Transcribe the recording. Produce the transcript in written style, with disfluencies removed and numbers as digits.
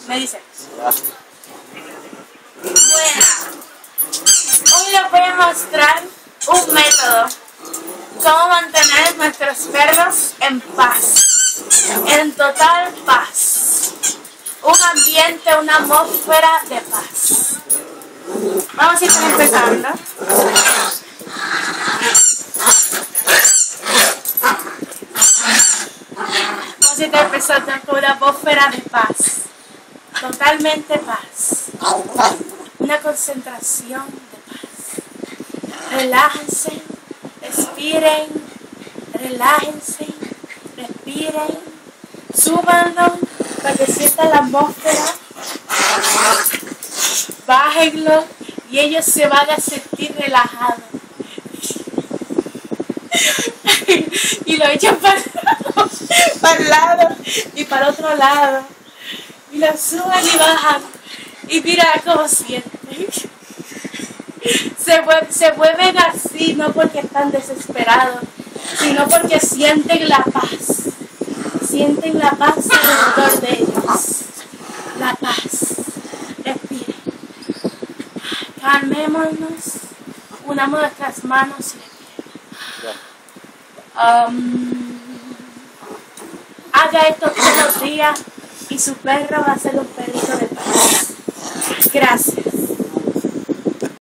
Me dice. Bueno, hoy les voy a mostrar un método. Cómo mantener nuestros perros en paz. En total paz. Un ambiente, una atmósfera de paz. Vamos a ir empezando. Vamos a ir empezando con una atmósfera de paz. Totalmente paz. Una concentración de paz. Relájense, respiren, relájense, respiren, súbanlo para que sientan la atmósfera, bájenlo y ellos se van a sentir relajados. Y lo echan para el lado y para el otro lado. Y lo suben y bajan. Y mira cómo sienten. Se mueven así, no porque están desesperados, sino porque sienten la paz. Sienten la paz alrededor de ellos. La paz. Respiren. Calmémonos. Unamos nuestras manos y haga esto todos los días y su perro va a ser un perrito de paz. Gracias.